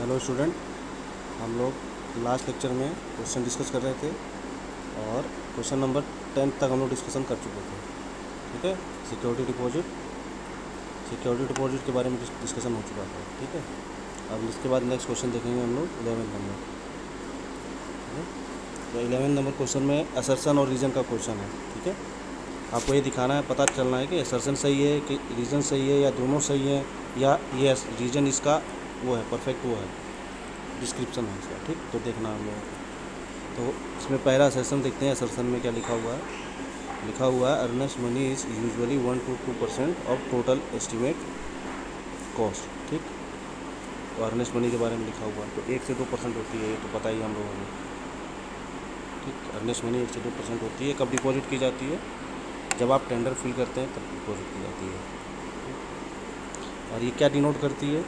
Hello student, हम लोग last lecture में क्वेश्चन डिस्कस कर रहे थे और क्वेश्चन नंबर 10 तक हम लोग डिस्कशन कर चुके थे। ठीक है, सिक्योरिटी डिपॉजिट के बारे में डिस्कशन हो चुका था। ठीक है, अब इसके बाद नेक्स्ट क्वेश्चन देखेंगे हम लोग 11 नंबर। ठीक है, तो 11 नंबर क्वेश्चन में असर्शन और रीजन का क्वेश्चन है। ठीक है, आपको ये दिखाना है, पता चलना है कि असर्शन सही है कि रीजन सही है या दोनों सही है, या ये रीजन इसका वो है, परफेक्ट वो है, डिस्क्रिप्शन है इसका। ठीक, तो देखना हम लोगों को। तो इसमें पहला असर्शन देखते हैं। असर्शन में क्या लिखा हुआ है, earnest money is usually 1 to 2% of total estimate cost. ठीक, तो अर्नेस्ट मनी के बारे में लिखा हुआ है, तो 1 से 2% होती है, ये तो पता ही हम लोगों को। ठीक, अर्नेस्ट मनी 1 से 2% होती है। कब डिपॉजिट की जाती है? जब आप टेंडर फिल करते हैं तब डिपॉजिट की जाती है। और ये क्या डिनोट करती है?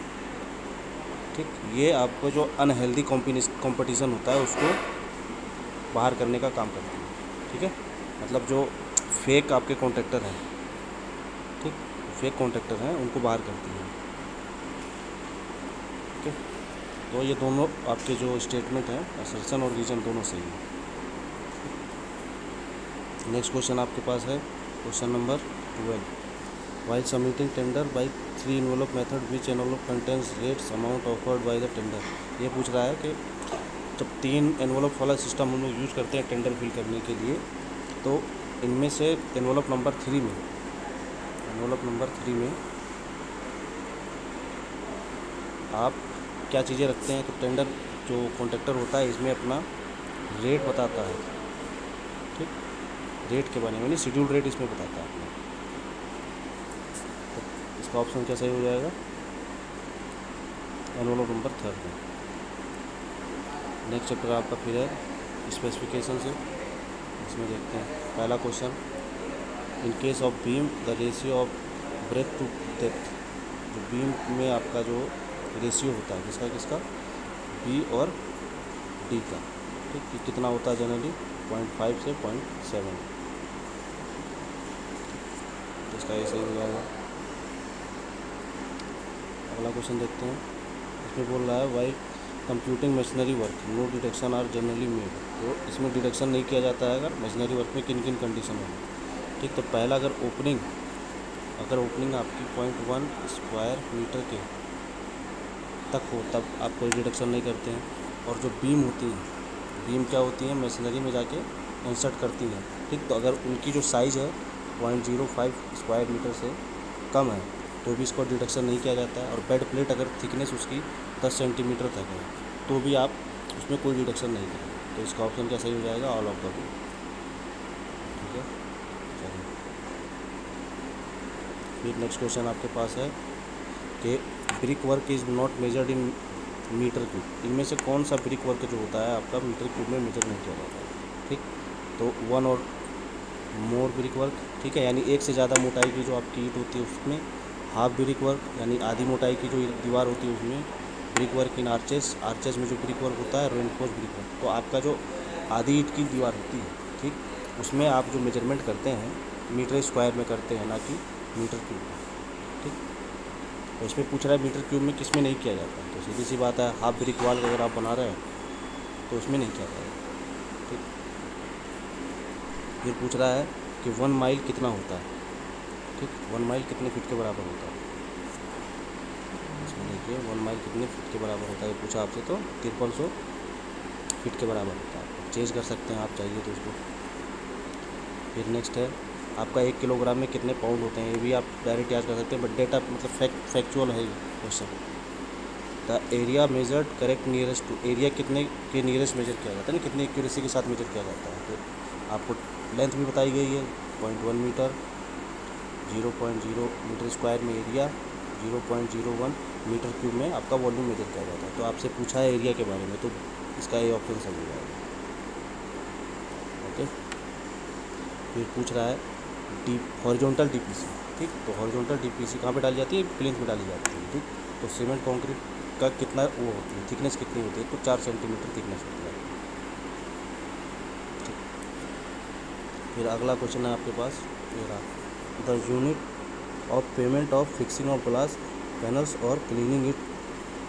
ठीक, ये आपको जो अनहेल्दी कंपटीशन होता है उसको बाहर करने का काम करती है। ठीक है, मतलब जो फेक आपके कॉन्ट्रैक्टर हैं, ठीक, फेक कॉन्ट्रैक्टर हैं, उनको बाहर करती है। ठीक है, तो ये दोनों आपके जो स्टेटमेंट हैं, असर्शन और रीजन, दोनों सही है। नेक्स्ट क्वेश्चन आपके पास है question number 12। While submitting tender by 3 envelope method which envelope contains rates amount offered by the tender. ये पूछ रहा है कि जब 3 एनवेलप वाला सिस्टम हम लोग यूज़ करते हैं टेंडर फिल करने के लिए, तो इनमें से एनवेलप नंबर 3 में आप क्या चीज़ें रखते हैं? तो टेंडर जो कॉन्ट्रैक्टर होता है इसमें अपना रेट बताता है। ठीक, रेट के बारे में नहीं, शेड्यूल रेट इसमें बताता है अपना। तो इसका ऑप्शन क्या सही हो जाएगा? एनवेलप नंबर 3 में। नेक्स्ट चैप्टर आपका फिर है स्पेसिफिकेशन से। इसमें देखते हैं पहला question, in case of beam the ratio of breadth to depth. जो बीम में आपका जो रेशियो होता है किसका बी और डी का, ठीक, कि कितना होता है जनरली 0.5 से 0.7। तो इसका ये सही हो जाएगा। अगला क्वेश्चन देखते हैं। इसमें बोल रहा है while computing machinery work no deduction are generally made. तो इसमें डिडक्शन नहीं किया जाता है अगर मशीनरी वर्क में किन किन कंडीशन में। ठीक, तो पहला अगर ओपनिंग आपकी 0.1 स्क्वायर मीटर के तक हो तब आप कोई डिडक्शन नहीं करते हैं। और जो बीम होती है, बीम क्या होती है, मशीनरी में जाके इंसर्ट करती हैं। ठीक, तो अगर उनकी जो साइज़ है 0.05 स्क्वायर मीटर से कम है तो भी इसको डिडक्शन नहीं किया जाता है। और बेड प्लेट अगर थिकनेस उसकी 10 सेंटीमीटर तक है तो भी आप उसमें कोई डिडक्शन नहीं करेंगे। तो इसका ऑप्शन क्या सही हो जाएगा? All of the above. ठीक है, चलिए फिर नेक्स्ट क्वेश्चन आपके पास है कि brick work is not measured in metre cube. इनमें से कौन सा ब्रिक वर्क जो होता है आपका मीटर क्यूब में मेजर नहीं किया जाता है? ठीक, तो 1 और मोर ब्रिक वर्क, ठीक है, यानी 1 से ज़्यादा मोटाई की जो आपकी ईंट होती है उसमें हाफ ब्रिक वर्क, यानी आधी मोटाई की जो दीवार होती है उसमें ब्रिक वर्क इन आर्चेस में जो ब्रिक वर्क होता है रेनफोर्स ब्रिक वर्क। तो आपका जो आधी ईंट की दीवार होती है, ठीक, उसमें आप जो मेजरमेंट करते हैं मीटर स्क्वायर में करते हैं, ना कि मीटर क्यूब में। ठीक, तो इसमें पूछ रहा है मीटर क्यूब में किस में नहीं किया जाता है? तो सीधी सी बात है, हाफ ब्रिक वॉल अगर आप बना रहे हैं तो उसमें नहीं किया जाएगा। ठीक, फिर पूछ रहा है कि 1 माइल कितना होता है? ठीक, 1 माइल कितने फीट के बराबर होता है? इसमें देखिए 1 माइल कितने फीट के बराबर होता है, ये पूछा आपसे, तो 5300 फीट के बराबर होता है। चेंज कर सकते हैं आप चाहिए तो इसको। फिर नेक्स्ट है आपका 1 किलोग्राम में कितने पाउंड होते हैं? ये भी आप डायरेक्ट याद कर सकते हैं, बट डेटा मतलब फैक्चुअल है ये question. The area measured correct nearest to. Area कितने के नियरेस्ट मेजर किया जाता है ना, कितनी एक्यूरेसी के साथ मेजर किया जाता है? तो आपको लेंथ भी बताई गई है 0.1 मीटर, 0.0 मीटर स्क्वायर में एरिया, 0.01 मीटर क्यूब में आपका वॉल्यूम मेजर किया जाता है। तो आपसे पूछा है एरिया के बारे में, तो इसका ये ऑप्शन सही हो जाएगा। ओके, फिर पूछ रहा है हॉरिजॉन्टल डीपीसी। ठीक, तो हॉरिजॉन्टल डीपीसी कहाँ पे डाली जाती है? प्लिंथ में डाली जाती है। ठीक, तो सीमेंट कंक्रीट का कितना वो होती है, थिकनेस कितनी होती है? तो 4 सेंटीमीटर थिकनेस होती है। ठीक, फिर अगला क्वेश्चन है आपके पास ये रहा, the unit of payment of fixing of glass panels और क्लीनिंग इट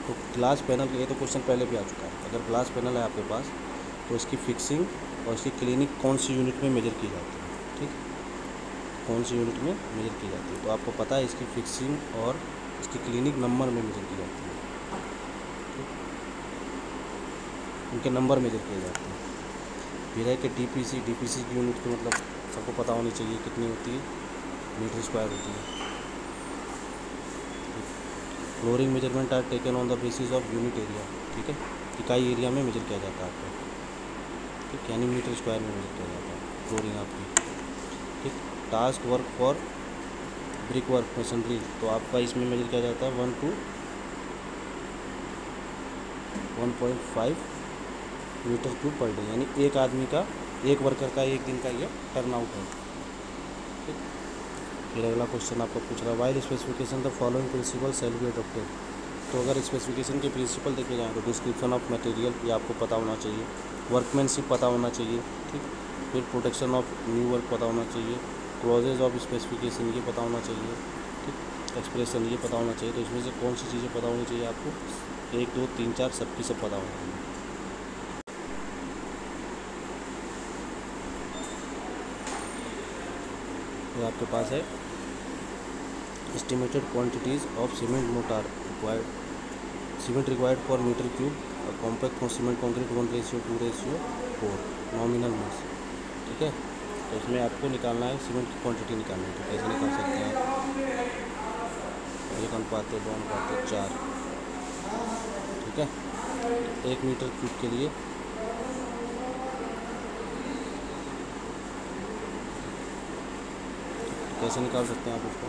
तो ग्लास पैनल, ये तो क्वेश्चन पहले भी आ चुका है। अगर ग्लास पैनल है आपके पास तो इसकी फिक्सिंग और इसकी क्लीनिंग कौन सी यूनिट में मेजर की जाती है, ठीक, कौन सी यूनिट में मेजर की जाती है। तो आपको पता है इसकी फिक्सिंग और इसकी क्लीनिक नंबर में मेजर की जाती है, ठीक, उनके नंबर मेजर किए जाते हैं। फिर है कि डीपीसी की यूनिट की मतलब सबको पता होनी चाहिए कितनी होती है, मीटर स्क्वायर होती है। Flooring measurement are taken on the basis of unit area, ठीक है, इकाई एरिया में मेजर किया जाता है आपका, ठीक, यानी मीटर स्क्वायर में मेजर किया जाता है फ्लोरिंग आपकी, ठीक। Task work for brick work machinery, तो आपका इसमें मेजर किया जाता है 1 to 1.5 metre cube per day, यानी एक आदमी का, एक वर्कर का एक दिन का ये टर्न आउट है, ठीक। फिर अगला क्वेश्चन आपको पूछ रहा है while specification the following principle shall be adopted. तो अगर स्पेसिफिकेशन के प्रिंसिपल देखे जाएँ तो डिस्क्रिप्शन ऑफ मटेरियल ये आपको पता होना चाहिए, वर्कमैनशिप पता होना चाहिए, ठीक। फिर प्रोटेक्शन ऑफ न्यू वर्क पता होना चाहिए, क्लॉजेज ऑफ स्पेसिफिकेशन ये पता होना चाहिए, ठीक, एक्सप्रेशन ये पता होना चाहिए। तो इसमें से कौन सी चीज़ें पता होनी चाहिए आपको, 1 2 3 4 सबकी सब पता होना चाहिए। तो आपके पास है estimated quantities of cement mortar required, cement required for metre cube compact cement concrete 1:2:4 nominal mass, ठीक है। तो इसमें आपको निकालना है सीमेंट की क्वांटिटी निकालनी है। तो कैसे निकाल सकते हैं, 1:2:4, ठीक है। 1 मीटर क्यूब के लिए कैसे निकाल सकते हैं आप उसको।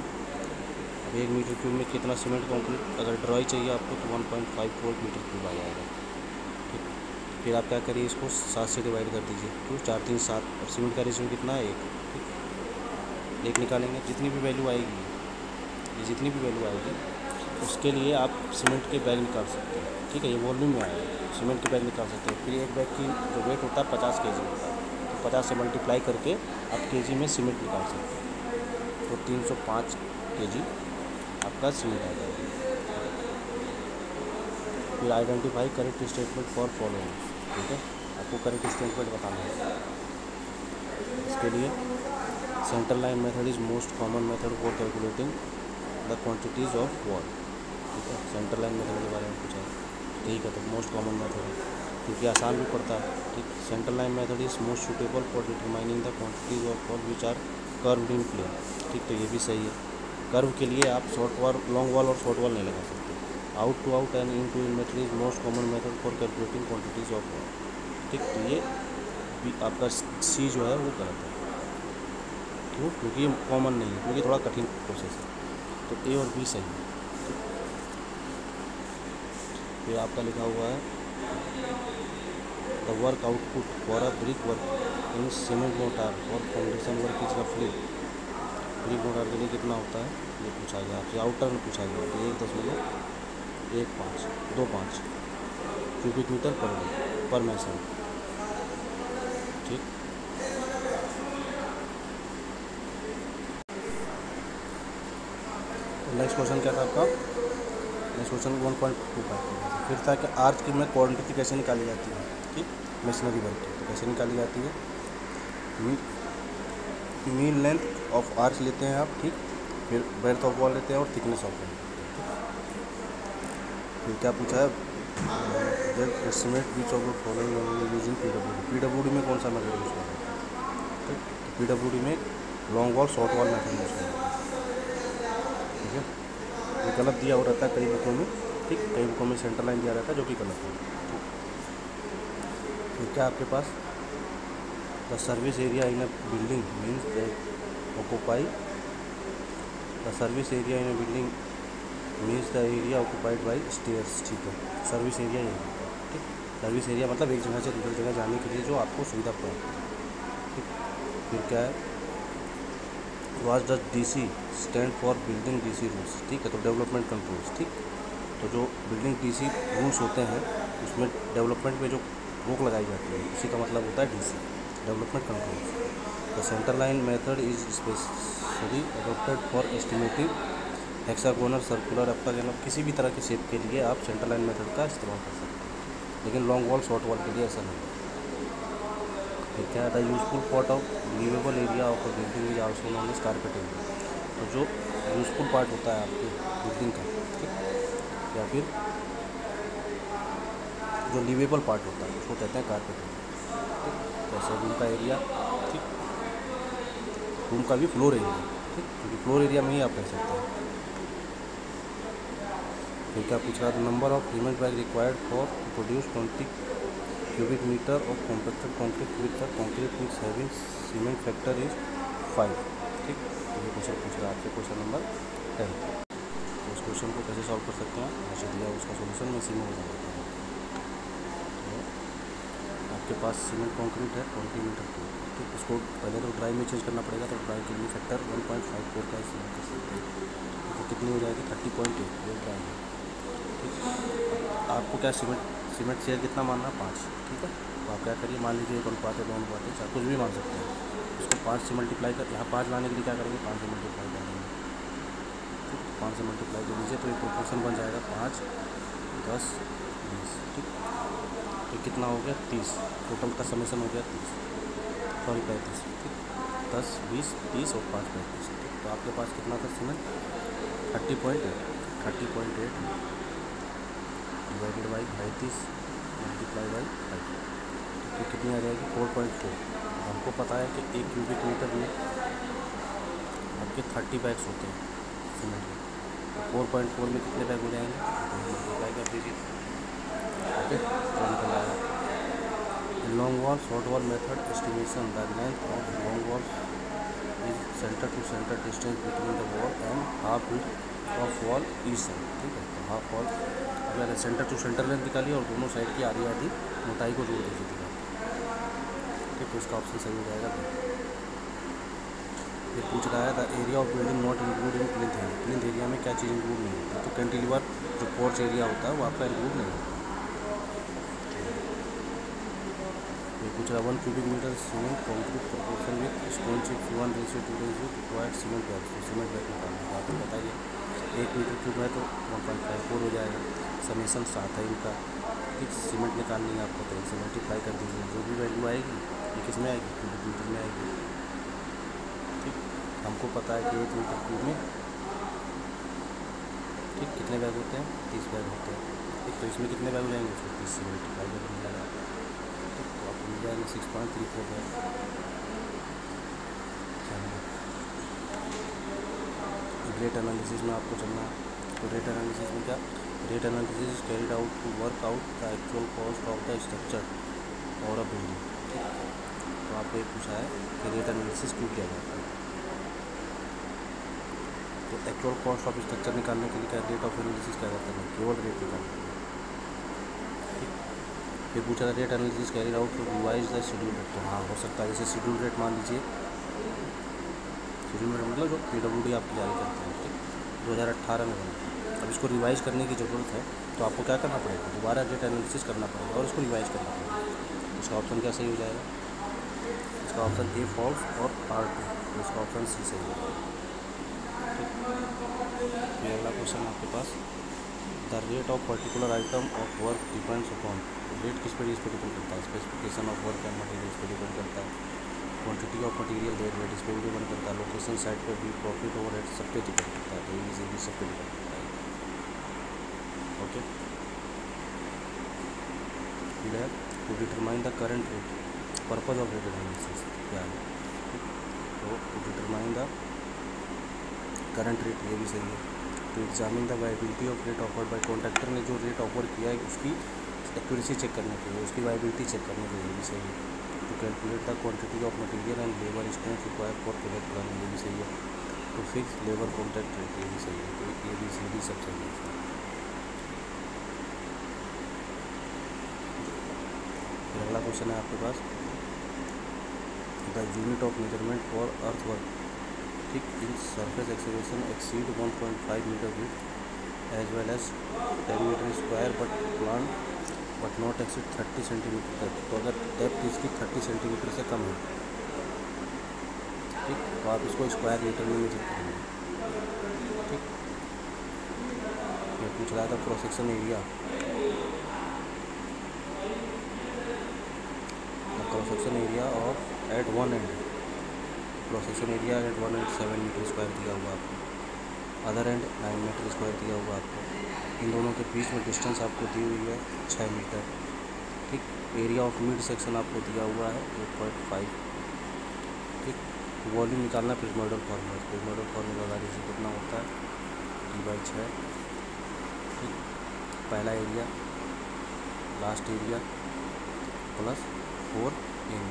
अब 1 मीटर क्यूब में कितना सीमेंट कॉन्क्रीट अगर ड्राई चाहिए आपको तो 1.54 मीटर क्यूब आ जाएगा, ठीक। फिर आप क्या करिए, इसको 7 से डिवाइड कर दीजिए, तो 4 3 7, और सीमेंट का रेशियो कितना है 1, ठीक। 1 निकालेंगे, जितनी भी वैल्यू आएगी, ये जितनी भी वैल्यू आएगी उसके लिए आप सीमेंट के बैग निकाल सकते हैं, ठीक है। ये वॉल्यूम में आएगा, सीमेंट के बैग निकाल सकते हैं। फिर एक बैग की जो वेट होता है 50 kg होता है, तो 50 से मल्टीप्लाई करके आप kg में सीमेंट निकाल सकते हैं। तो 305 kg आपका सीमेंट आ जाएगा। फिर identify correct statement for following, ठीक है, आपको करेक्ट स्टेटमेंट बताना है। इसके लिए centre line method is most common method for calculating the quantities of wall, ठीक है। सेंटर लाइन मेथड के बारे में पूछा है, ठीक है, तो मोस्ट कॉमन मेथड है क्योंकि आसान भी पड़ता है, ठीक। Centre line method is most suitable for determining the quantities of wall which are curved in plane, ठीक। तो ये भी सही है, कर्व के लिए आप शॉर्ट वॉल, लॉन्ग वॉल और शॉर्ट वॉल नहीं लगा सकते। Out to out and in to in method is most common method for calculating quantities of wall, ठीक। तो ये आपका सी जो है वो गलत है, क्यों, क्योंकि ये कॉमन नहीं है, क्योंकि थोड़ा कठिन प्रोसेस है। तो ए और बी सही है, ठीक। फिर आपका लिखा हुआ है the work output for a brick work in cement motor और फाउंडेशन वर्क इज रफली, ब्रिक मोटार के लिए कितना होता है ये पूछा गया आपसे, आउटर में पूछा गया। तो 1.1525 क्यूबिक मीटर पर मैसन, ठीक। नेक्स्ट क्वेश्चन क्या था आपका, नेक्स्ट क्वेश्चन 1.25 फिर था कि आर्च की में क्वांटिटी कैसे निकाली जाती है, ठीक, मशीनरी वर्क की। तो कैसे निकाली जाती है, मीन लेंथ ऑफ आर्च लेते हैं आप, ठीक। फिर ब्रेड्थ ऑफ वॉल लेते हैं और थिकनेस ऑफ वॉल। फिर क्या पूछा है, estimate which of the following using PWD में कौन सा मेथड यूज होगा, ठीक। पीडब्ल्यूडी में long wall short wall method use होगा, ठीक है। ये गलत दिया हो रहता है कई बुकों में, ठीक, कई बुकों में सेंटर लाइन दिया रहता है जो कि गलत है, ठीक। फिर क्या आपके पास the service area in a building means that occupy the service area in a building means the area occupied by stairs, ठीक है। सर्विस एरिया ये है, ठीक। सर्विस एरिया मतलब एक जगह से दूसरी जगह जाने के लिए जो आपको सुविधा प्रदान करें, ठीक। फिर क्या है, was the DC stand for building DC rules, ठीक है। तो डेवलपमेंट कंट्रोल्स, ठीक। तो जो बिल्डिंग डीसी रूल्स होते हैं उसमें डेवलपमेंट में जो रोक लगाई जाती है उसी का मतलब होता है DC, development controls. The centre line method is specially adopted for estimating hexagonal, circular, rectangular, किसी भी तरह के शेप के लिए आप सेंटर लाइन मेथड का इस्तेमाल कर सकते हैं, लेकिन लॉन्ग वॉल शॉर्ट वॉल के लिए ऐसा नहीं है। फिर क्या है, useful part of livable area of building is also known as carpet area. तो जो यूजफुल पार्ट होता है आपके बिल्डिंग का, ठीक, या फिर जो लिवेबल पार्ट होता है उसको कहते हैं कार्पेट एरिया, ठीक। जैसे रूम का एरिया, ठीक, रूम का भी फ्लोर एरिया, ठीक, क्योंकि फ्लोर एरिया में ही आप रह सकते हैं। फिर क्या पूछ रहा था, number of cement bag required for to produce 20 cubic metre of compacted concrete with the concrete mix having cement factor is 5, ठीक। तो ये क्वेश्चन पूछ रहा है आपसे, क्वेश्चन नंबर 10। तो उस क्वेश्चन को कैसे सॉल्व कर सकते हैं, जैसे दिया उसका सोल्यूशन मैं इसी में बता देता हूँ। तो आपके पास सीमेंट कॉन्क्रीट है 20 मीटर की, ठीक। इसको पहले तो ड्राई में चेंज करना पड़ेगा, तो ड्राई के लिए फैक्टर 1.54 का इस्तेमाल कर सकते हैं। तो कितनी हो जाएगी 30.8, ये ड्राई है, ठीक। आपको क्या सीमेंट शेयर कितना मानना, 5, ठीक है। तो आप क्या करिए, मान लीजिए 1 अनुपात है, 2 अनुपात है, चाहे कुछ भी मान सकते हैं। इसको 5 से मल्टीप्लाई कर, यहाँ 5 लाने के लिए क्या करेंगे, 5 से मल्टीप्लाई कर देंगे, ठीक। 5 से मल्टीप्लाई कर लीजिए तो ये प्रोपोर्शन बन जाएगा 5, 10, 20, ठीक। तो कितना हो गया 30, टोटल का समेसन हो गया 30, सॉरी 35, ठीक। 10, 20, 30 और 5, 35, ठीक। तो आपके पास कितना था cement, 30.8 divided by 35 multiply by 5, तो कितनी आ जाएगी 4.4। हमको पता है कि 1 क्यूबिक मीटर में आपके 30 बैग्स होते हैं सीमेंट के, तो 4.4 में कितने बैग हो जाएंगे, तो मल्टीप्लाई कर दीजिए, ओके। तो निकल आएगा। Long wall short wall method estimation, the length of long wall is centre to centre distance between the wall and half width of wall each side, ठीक है। तो हाफ वॉल अगर सेंटर टू सेंटर लेंथ निकालिए और दोनों side की आधी आधी मोटाई को जोड़ दीजिए दीवार, ठीक। तो इसका ऑप्शन सही हो जाएगा। ये पूछ रहा है the area of building not include in plinth area, plinth area में क्या चीज़ इंक्लूड नहीं होती, तो कैंटिलीवर जो पोर्च एरिया होता है वो आपका इंक्लूड नहीं होता। ये पूछ रहा है 1 cubic metre cement concrete proportion with stone chips 1:2 required cement bag, तो सीमेंट बैग निकालना है, आपको बताइए 1 मीटर क्यूब है तो 1.54 हो जाएगा, समेसन 7 है इनका, ठीक। सीमेंट निकालनी है आपको, तो इनसे मल्टीप्लाई कर दीजिए, जो भी वैल्यू आएगी ये किस में आएगी, क्यूबिक मीटर में आएगी, ठीक। हमको पता है कि 1 मीटर क्यूब में, ठीक, कितने बैग होते हैं, 30 बैग होते हैं, ठीक। तो इसमें कितने बैग हो जाएंगे, उसको 30 से मल्टीप्लाई करने लगा, ठीक। तो आपको मिल जाएगा 6.34 बैग। रेट एनालिसिस में आपको चलना है, तो रेट एनालिसिस में क्या, rate analysis carried out to work out the actual cost of the structure और अ बिल्डिंग, ठीक। तो आपको एक पूछा है कि रेट एनालिसिस क्यों किया जाता है, तो एक्चुअल कॉस्ट ऑफ स्ट्रक्चर निकालने के लिए क्या रेट ऑफ एनालिसिस क्या करता है, केवल रेट निकालते हैं, ठीक। फिर पूछा था rate analysis carried out to revise the schedule rate, तो हाँ हो सकता है, जैसे शेड्यूल रेट मान लीजिए, शेड्यूल रेट मतलब जो PWD आपकी जारी करते हैं, ठीक, 2018 में बना। अब इसको रिवाइज करने की ज़रूरत है, तो आपको क्या करना पड़ेगा, दोबारा रेट एनालिसिस करना पड़ेगा और इसको रिवाइज करना पड़ेगा। इसका ऑप्शन क्या सही हो जाएगा, इसका ऑप्शन ए फॉल्स और R2, तो इसका ऑप्शन सी सही हो जाएगा, ठीक। ये अगला क्वेश्चन आपके पास, the rate of particular item of work depends upon, rate किस पर डिपेंड करता है, specification of work and material इस पर डिपेंड करता है, क्वांटिटी ऑफ मटेरियल रेट इस पर भी डिपेंड करता है, लोकेशन साइट पर भी, प्रॉफिट ओवर रेट सब पे डिपेंड करता है, तो ये भी सब पे डिपेंड करता है, ओके। फिर है to determine the current rate, purpose of rate analysis क्या है, तो to determine the current rate, ये भी सही है। To examine the viability of rate offered by contractor ने जो रेट ऑफर किया है उसकी एक्यूरेसी चेक करने के लिए, उसकी वायबिलिटी चेक करने के लिए, ये भी सही है। To calculate the quantity of material and labour expense required for project planning, ये भी सही है। To fix labour contract rate, ये भी सही है। तो ए बी सी डी सब सही है। फिर अगला क्वेश्चन है आपके पास, the unit of measurement for earth work, ठीक, in surface excavation exceed 1.5 metre width as well as 10 metre square but not exceed 30 centimetre तक। तो अगर डेप्थ इसकी 30 सेंटीमीटर से कम है, ठीक, तो आप इसको स्क्वायर मीटर में मेजर करेंगे, ठीक। पूछ रहा था cross section area, cross section area of at one end, cross section area at one end 7 metre square दिया हुआ आपको, अदर एंड 9 मीटर स्क्वायर दिया हुआ आपको। इन दोनों के बीच में डिस्टेंस आपको दी हुई है 6 मीटर। ठीक, एरिया ऑफ मिड सेक्शन आपको दिया हुआ है 8.5। ठीक, वॉल्यूम निकालना प्रिज्मोइडल फॉर्मूला, प्रिज्मोइडल फॉर्मूला लगा दीजिए, कितना होता है D/6। ठीक, पहला area last area plus 4 M,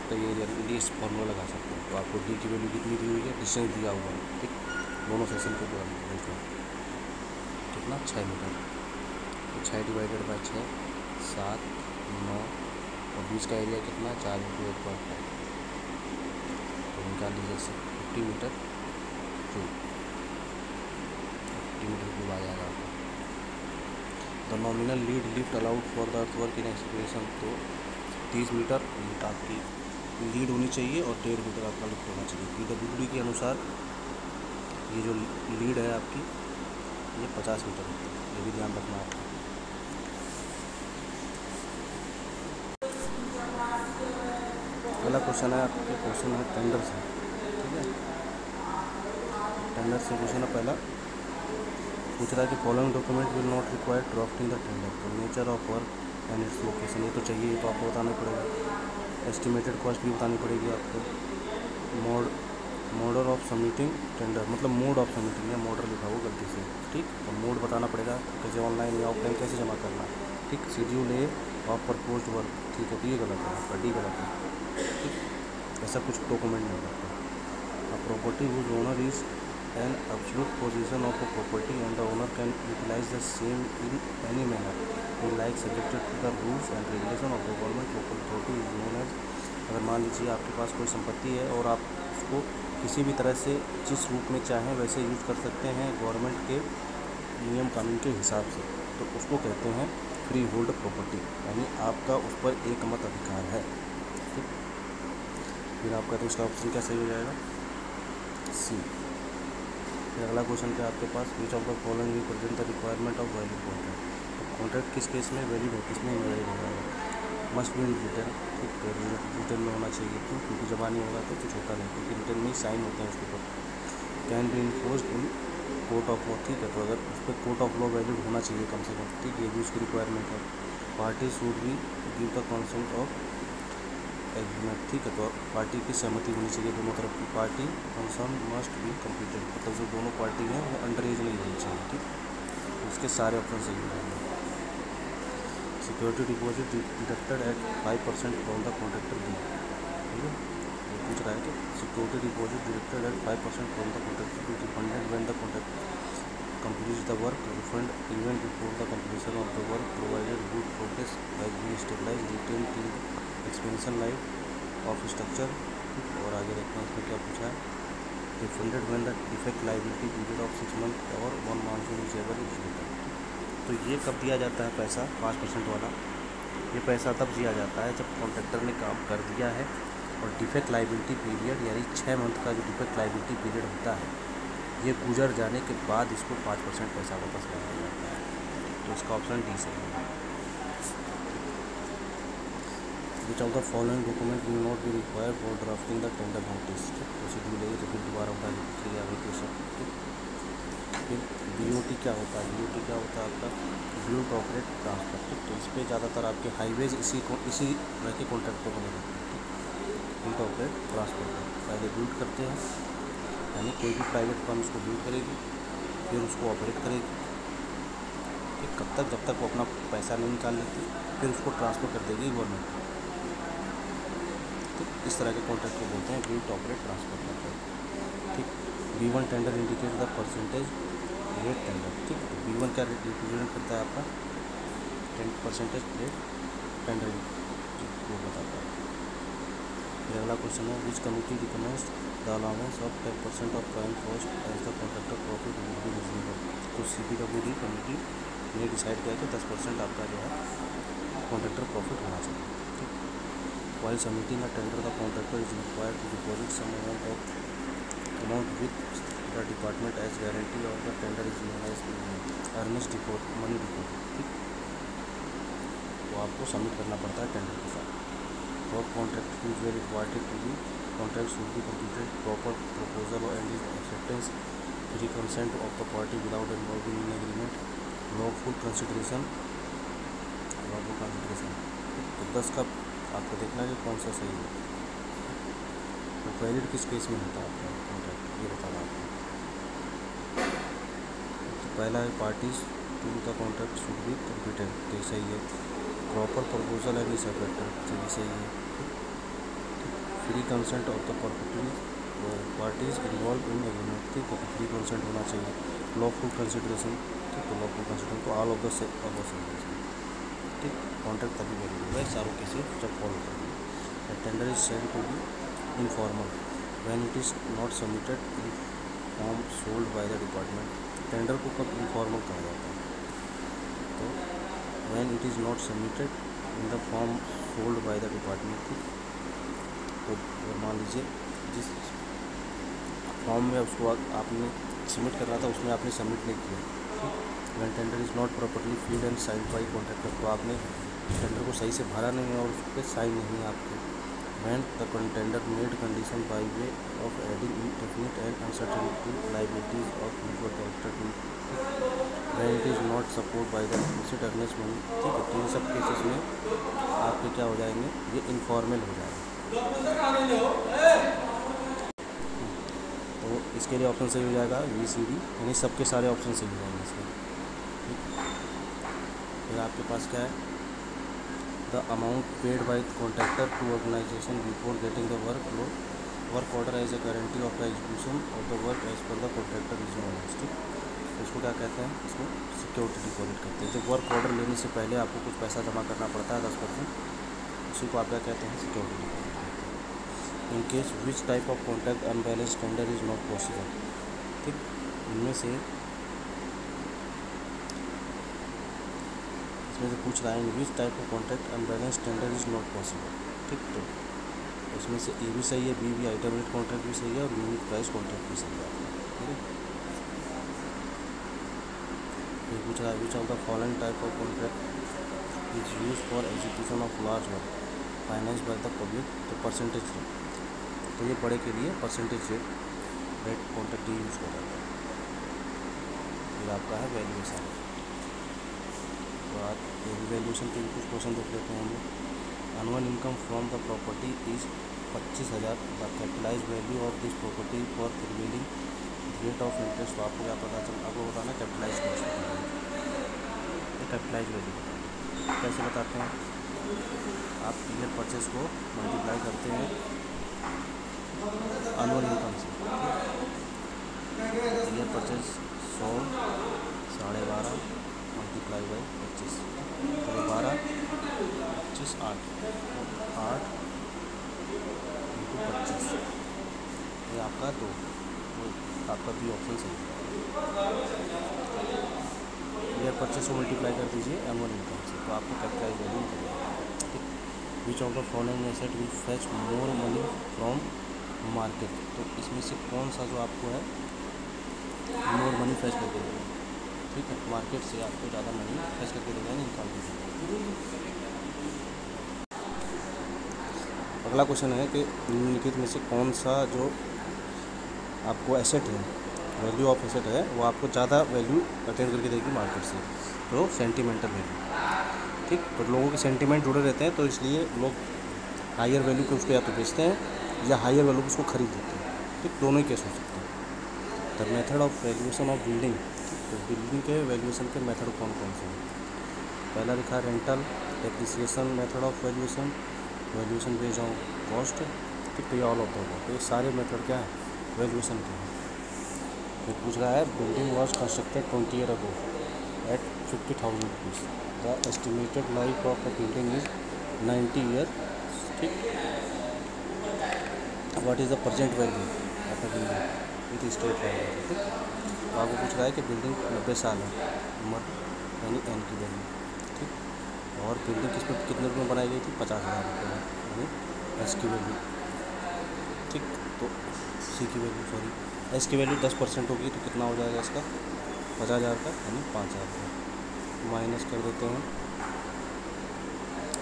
तो ये एरिया इस फॉर्मूला लगा सकते हैं। तो आपको डी की वैल्यू कितनी दी हुई है, डिस्टेंस दिया हुआ है। ठीक, दोनों सेक्शन के बीच में कितना 6 मीटर, तो 6 डिवाइडेड बाई 6 7 9, और बीच का एरिया कितना 4 × 8.5, तो निकाल लीजिए 50 मीटर क्यूब, 50 मीटर क्यूब आ जाएगा आपको। The nominal lead lift allowed for the earthwork in excretion, तो 30 मीटर आपकी लीड होनी चाहिए और 1.5 मीटर आपका लिफ्ट होना चाहिए। PWD के अनुसार ये जो लीड है आपकी ये 50 मीटर होती है, ये भी ध्यान रखना आपको। अगला क्वेश्चन है आपके, क्वेश्चन है टेंडर से। ठीक है, टेंडर से क्वेश्चन है पहला, पूछ रहा है कि following document will not require drafting the tender, तो nature of work and its location, ये तो चाहिए, ये तो आपको बताना पड़ेगा। एस्टिमेटेड कॉस्ट भी बतानी पड़ेगी आपको। मोड ऑफ सबमिटिंग टेंडर, मतलब मोड ऑफ सबमिटिंग, या मॉडर लिखा हो गलती से। ठीक, और मोड बताना पड़ेगा, कैसे ऑनलाइन या ऑफलाइन कैसे जमा करना है। ठीक, schedule A of proposed work, ठीक है, तो ये गलत है आपका, डी गलत है। ठीक, ऐसा कुछ डॉक्यूमेंट नहीं करता। A property whose owner is an absolute possession of a property and the owner can utilize the same in any manner he likes subjected to the rules and regulation of the government local authority is known as, अगर मान लीजिए आपके पास कोई संपत्ति है और आप उसको किसी भी तरह से जिस रूप में चाहें वैसे यूज़ कर सकते हैं गवर्नमेंट के नियम कानून के हिसाब से, तो उसको कहते हैं फ्री होल्ड प्रॉपर्टी, यानी आपका उस पर एकमत अधिकार है। ठीक, फिर आपका तो इसका ऑप्शन क्या सही हो जाएगा, सी। फिर अगला क्वेश्चन क्या आपके पास, which of the following represent the requirement of valid contract, तो कॉन्ट्रैक्ट किस केस में वैलिड हो, किसमें इनवैलिड होगा, मस्ट बी इन रिटर्न। ठीक, रिटर्न में होना चाहिए, क्यों, क्योंकि जब नहीं होगा तो कुछ होता नहीं, क्योंकि रिटर्न में ही साइन होते हैं उसके ऊपर। Can be enforced in court of law, ठीक है, तो अगर उस पर कोर्ट ऑफ लॉ वैलिड होना चाहिए कम से कम। ठीक, ये भी उसकी रिक्वायरमेंट है। Party should be give the consent of agreement, ठीक है, तो पार्टी की सहमति होनी चाहिए दोनों तरफ की। Party concern must be completed, मतलब जो दोनों पार्टी हैं वो अंडर एज नहीं होनी चाहिए। ठीक, इसके सारे ऑप्शन सही हो जाएंगे। Security deposit deducted at 5% from the contractor be, ठीक है, ये पूछ रहा है कि security deposit deducted at 5% from the contractor be refunded when the contractor completes the work, refund even before the completion of the work, provided good progress has been stabilized, retained till expansion life of structure। और आगे देखते हैं इसमें क्या पूछा है, refunded when the defect liability period of 6 month और 1 monsoon receiver is return. तो ये कब दिया जाता है पैसा, 5% वाला, ये पैसा तब दिया जाता है जब कॉन्ट्रैक्टर ने काम कर दिया है और डिफेक्ट लाइबिलिटी पीरियड यानी 6 मंथ का जो डिफेक्ट लाइबिलिटी पीरियड होता है ये गुजर जाने के बाद इसको 5% पैसा वापस लगाया जाता है। तो इसका ऑप्शन डी सही है। विच of the following document will not be required for drafting the tender notice, तो शेड्यूल है तो फिर दोबारा उठा लीजिए आगे क्वेश्चन। फिर BOT क्या होता है, BOT क्या होता है आपका बिल्ड ऑपरेट ट्रांसफर। ठीक, तो इस पर ज़्यादातर आपके हाईवेज इसी तरह के कॉन्ट्रैक्ट पर बने रहते हैं। ठीक, बिल्ड ऑपरेट ट्रांसफर पर पहले बिल्ड करते हैं, यानी कोई भी प्राइवेट फर्म उसको बिल्ड करेगी फिर उसको ऑपरेट करेगी। ठीक, कब तक, जब तक वो अपना पैसा नहीं निकाल लेती, फिर उसको ट्रांसफ़र कर देगी गवर्नमेंट को। ठीक, इस तरह के कॉन्ट्रैक्ट को बोलते हैं बिल्ड ऑपरेट ट्रांसफर कॉन्ट्रैक्ट। ठीक, B1 tender indicate the percentage rate tender. ठीक, तो B1 क्या रेट रिप्रेजेंट करता है आपका 10% रेट टेंडर वो बताता है। फिर अगला क्वेश्चन है which committee recommends the allowance of 10% of prime cost as the contractor profit will be reasonable. तो CPWD कमेटी ने डिसाइड किया कि 10% आपका जो है कॉन्ट्रैक्टर प्रॉफिट होना चाहिए। ठीक, while submitting a tender the contractor is required to deposit some amount with the department as guarantee of the tender is known as earnest money deposit. ठीक, तो आपको सबमिट करना पड़ता है टेंडर के साथ। For contract fees were required to be contract should be completed proper proposal and acceptance free consent of the party without involving in agreement lawful consideration. तो 10 का आपको देखना है कि कौन सा सही है। तो वैलिड किस केस में होता है आपका कॉन्ट्रैक्ट, ये बताना आपको। तो पहला है parties to the contract should be completed, तो सही है। प्रॉपर प्रपोजल एंड एक्सेप्टेंस, तो भी सही है। Free consent of the parties involve in agreement, ठीक है, फ्री कंसेंट होना चाहिए। लॉफुल कंसिडरेशन, ठीक है, लॉफुल कंसिडरेशन तो ऑल ऑफ द ठीक, कॉन्ट्रैक्ट तभी वैलिड होगा चारों केसेस जब फॉलो करेंगे। Tender is said to be informal when it is not submitted in form sold by the department. Tender को कब इनफॉर्मल कहा जाता है, तो when it is not submitted in the form sold by the department. तो मान लीजिए जिस फॉर्म में उसको आपने सबमिट करना था उसमें आपने सबमिट नहीं किया, ठीक। When tender is not properly field and signed by contractor, तो आपने टेंडर को सही से भरा नहीं है और उस पर साइन नहीं है आपके। When the tender made condition by way of adding indefinite and uncertainty liabilities of legal contractor, when it is not support by the requisite earnest money, ठीक है। तो इन सब केसेस में आपके क्या हो जाएंगे, ये इनफॉर्मल हो जाएगा। तो इसके लिए ऑप्शन सही हो जाएगा VCD, यानी सबके सारे ऑप्शन सही हो जाएंगे इसमें, ठीक। फिर आपके पास क्या है, the amount paid by contractor to organisation before getting the work order as a guarantee of the execution of the work as per the contractor is known as, ठीक। तो इसको क्या कहते हैं, इसको सिक्योरिटी डिपॉजिट कहते हैं। जब वर्क ऑर्डर लेने से पहले आपको कुछ पैसा जमा करना पड़ता है 10%, उसी को आप क्या कहते हैं, सिक्योरिटी डिपॉजिट कहते हैं। In case which type of contract unbalance tender is not possible, ठीक। इनमें से पूछ रहा है in which type of contract unbalance tender is not possible, ठीक। तो इसमें से ए भी सही है, बी भी आइटम रेट कॉन्ट्रैक्ट भी सही है और यूनिट प्राइस कॉन्ट्रैक्ट भी सही है, ठीक है। फिर पूछ रहा है विच of the following type of contract is use for execution of large work finance by the public, तो परसेंटेज रेट, तो ये बड़े के लिए परसेंटेज रेट कॉन्ट्रैक्ट ही यूज़ कर रहा है। फिर आपका है वैल्यूएशन, तो आप वैल्यूएशन के कुछ क्वेश्चन देख लेते हैं हम लोग। Annual income from the property is 25,000, the capitalise value of this property for prevailing rate of interest. तो आपको क्या पता चल, आपको बताना कैपिटलाइज कॉस्ट, ये कैपिटलाइज वैल्यू कैसे बताते हैं, आप ईयर परचेज को मल्टीप्लाई करते हैं एनुअल इनकम से, ईयर परचेज 100 12.5 मल्टीप्लाई बाई 25, तो 12 25 8 इंटू 25, ये आपका 2, आपका बी ऑप्शन सही है। ईयर परचेज को मल्टीप्लाई कर दीजिए एनुअल इनकम से, तो आपको कैपिटलाइज वैल्यू मिलेगा, ठीक। विच of the following asset will fetch more money from market, तो इसमें से कौन सा जो आपको है मोर मनी फेच करके देगा, ठीक है, मार्केट से आपको ज़्यादा मनी फेच करके देगा, निकाल दीजिए। अगला क्वेश्चन है कि निम्नलिखित में से कौन सा जो आपको एसेट है, वैल्यू ऑफ एसेट है, वो आपको ज़्यादा वैल्यू अटेंड करके देगी मार्केट से, तो सेंटीमेंटल वैल्यू, ठीक। तो लोगों के सेंटीमेंट जुड़े रहते हैं, तो इसलिए लोग हायर वैल्यू के उसको या तो बेचते हैं या हायर वैल्यू को उसको खरीद लेते हैं, ठीक। दोनों ही केस हो सकते हैं। The method of valuation of building, तो बिल्डिंग के वैल्यूएशन के मेथड कौन कौन से हैं। पहला लिखा rental, depreciation method of valuation, valuation based on cost, ठीक। तो ये ऑल ऑफ द अबव, तो ये सारे मेथड क्या है वैल्यूएशन के हैं। फिर पूछ रहा है building was constructed 20 year ago at 50,000 rupees, the estimated life of the building is 90 year, ठीक। What is the present value of the building with straight line, ठीक। तो आपको पूछ रहा है कि बिल्डिंग 90 साल है उम्र, यानी एन की वैल्यू, ठीक। और बिल्डिंग कितने रुपये में बनाई गई थी, 50,000 रुपये में, यानी एस की वैल्यू, ठीक। तो सी की वैल्यू, सॉरी एस की वैल्यू 10% होगी तो कितना हो जाएगा इसका 50,000 का, यानी 5,000 का। माइनस कर देते हैं,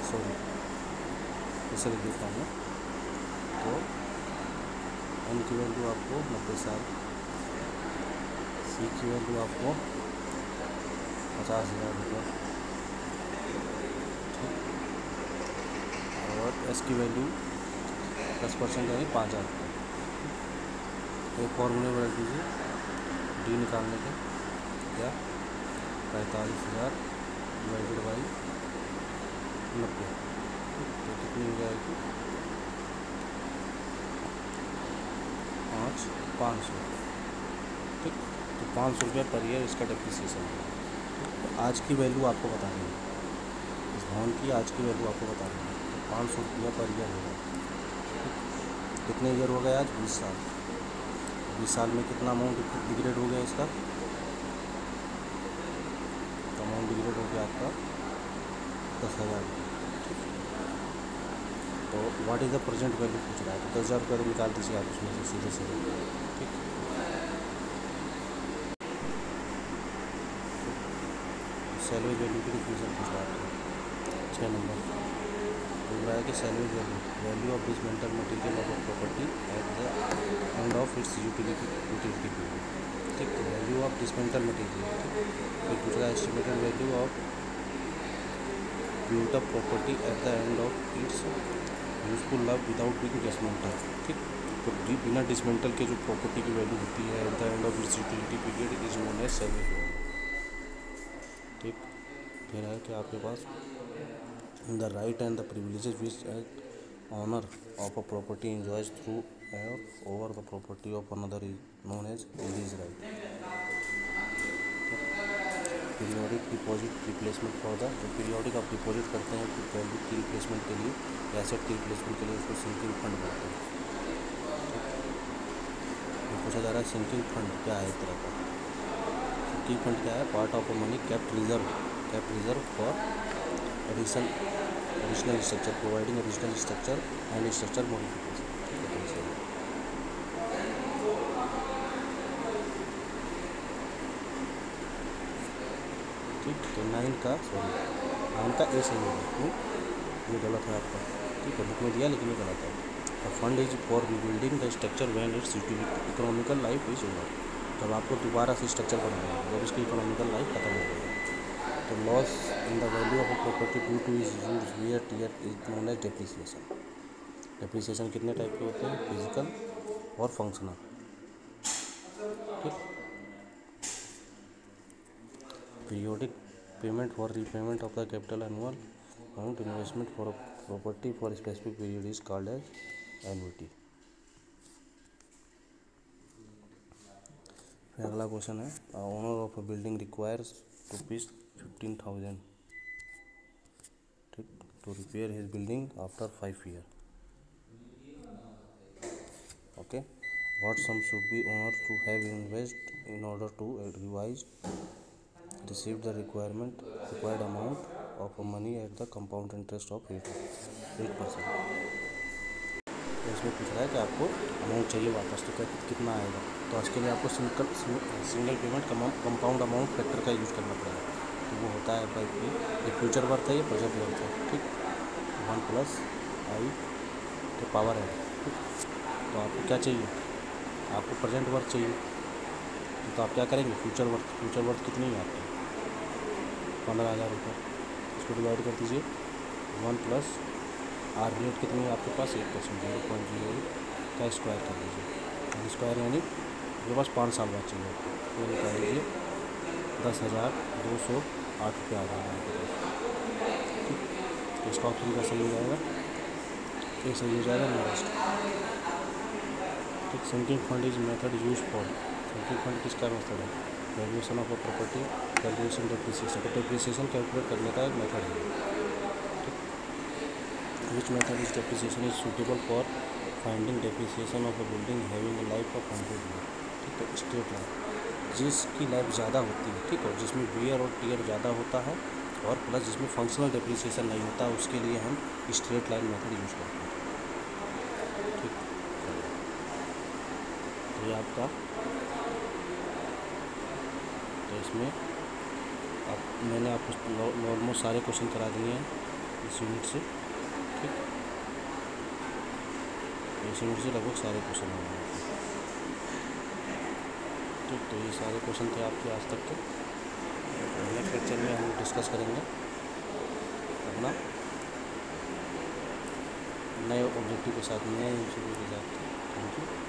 सॉरी इसे लिख देता हूँ। तो एन की वैल्यू आपको 90 साल, सी की वैल्यू आपको 50,000 रुपये, और एस की वैल्यू 10% यानी 5,000 रुपये। एक फॉर्मूले में रख दीजिए डी निकालने के, या 45,000 डिवाइडेड बाई 90, तो कितनी हो जाएगी 500। ठीक, तो 500 रुपया पर ईयर इसका डेप्रिसिएशन है। तो आज की वैल्यू आपको बतानी है, इस भवन की आज की वैल्यू आपको बतानी है। तो 500 रुपया पर ईयर होगा। कितने ईयर हो गए आज? 20 साल। 20 साल में कितना अमाउंट डिग्रेड हो गया इसका? तो अमाउंट डिग्रेड हो गया आपका 10,000 रुपये। तो what is the present value पूछ रहा है, तो 10,000 रुपये तो निकाल दीजिए आप उसमें से सीधे सीधे। ठीक, सैलरी वैल्यू की डिफिनेशन पूछ रहा है आपको 6 नंबर। बोल रहा है कि salary value of dismantle material of a property eight the end of its utility period. ठीक, तो वैल्यू ऑफ डिसमेंटल मटेरियल। ठीक, फिर पूछ रहा है estimated value of built up property eight the end of it's useful life without being dismantle. ठीक, तो बिना डिसमेंटल के जो प्रॉपर्टी की वैल्यू होती है at the end of its utility period is known as salary value. ठीक, फिर है कि आपके पास the right and the privileges which as owner of a property enjoys through over the property of another is known as lease right. Periodic deposit replacement for the, जो periodic आप deposit करते हैं वैल्यू की replacement के लिए, asset की replacement के लिए, उसको सिंकिंग फंड बोलते हैं। ये पूछा जा रहा है सिंकिंग फंड क्या है, एक तरह का सिंकिंग फंड क्या है? Part of a money kept reserve for additional structure, providing additional structure and structure modification. ठीक, तो 9 का ए सही होगा, ये गलत है आपका। ठीक है, बुक में दिया लेकिन ये गलत है। The fund is for rebuilding the structure when it's economical life is over, जब आपको दोबारा से स्ट्रक्चर बनाना है, जब इसकी इकोनॉमिकल लाइफ खत्म हो गई। तो loss in the value of a property due to is use wear tear is known as depreciation. Depreciation कितने टाइप के होते हैं? फिजिकल और फंक्शनल। ठीक, periodic payment for repayment of the capital annual amount investment for property for specific period is called as annuity. फिर अगला question है, owner of a building requires ₹15,000 ठीक to repair his building after 5 year. Okay, what some should be owner to have invest in order to revise receive the required amount of money at the compound interest of 8%। तो इसमें पूछ रहा है कि आपको amount चाहिए वापस, तो कितना आएगा? तो उसके लिए आपको single payment compound amount factor का यूज़ करना पड़ेगा। तो वो होता है बाई पी, ये फ्यूचर वर्थ है, ये प्रेजेंट वर्थ है। ठीक, 1 + i तो पावर है। ठीक, तो आपको क्या चाहिए? आपको प्रेजेंट वर्थ चाहिए, तो आप क्या करेंगे? फ्यूचर वर्थ कितनी है आपकी? 15,000 रुपये। इसको डिवाइड कर दीजिए 1 + आर रेट कितनी है आपके पास? 8%, 0.08 का स्क्वायर कर दीजिए। स्क्वायर यानी मेरे पास 5 साल बाद चाहिए आपको, तो निकाल लीजिए 10,208 रुपये आ जाएगा आपके पास। ठीक, तो इसका ऑप्शन का सही हो जाएगा, ये सही हो जाएगा नेक्स्ट। ठीक, sinking fund is method use for, sinking fund किसका मेथड है? Valuation of a property, calculation depreciation. तो डेप्रिसिएशन कैलकुलेट करने का एक मेथड है। ठीक, which method is depreciation is suitable for finding depreciation of a building having a life of 100 year. ठीक, तो स्ट्रेट लाइन जिसकी लाइफ ज़्यादा होती है, ठीक, और जिसमें वियर और टीयर ज़्यादा होता है, और प्लस जिसमें फंक्शनल डेप्रिसिएशन नहीं होता, उसके लिए हम स्ट्रेट लाइन मेथड यूज़ करते हैं। ठीक, तो ये आपका तो इसमें मैंने आपको ऑलमोस्ट सारे क्वेश्चन करा दिए हैं इस यूनिट से। ठीक, इस यूनिट से लगभग सारे क्वेश्चन हो गए। ठीक, तो ये सारे क्वेश्चन थे आपके आज तक के। नेक्स्ट लेक्चर में हम डिस्कस करेंगे अपना नए ऑब्जेक्टिव के साथ, नए एमसीक्यू के साथ। Thank you.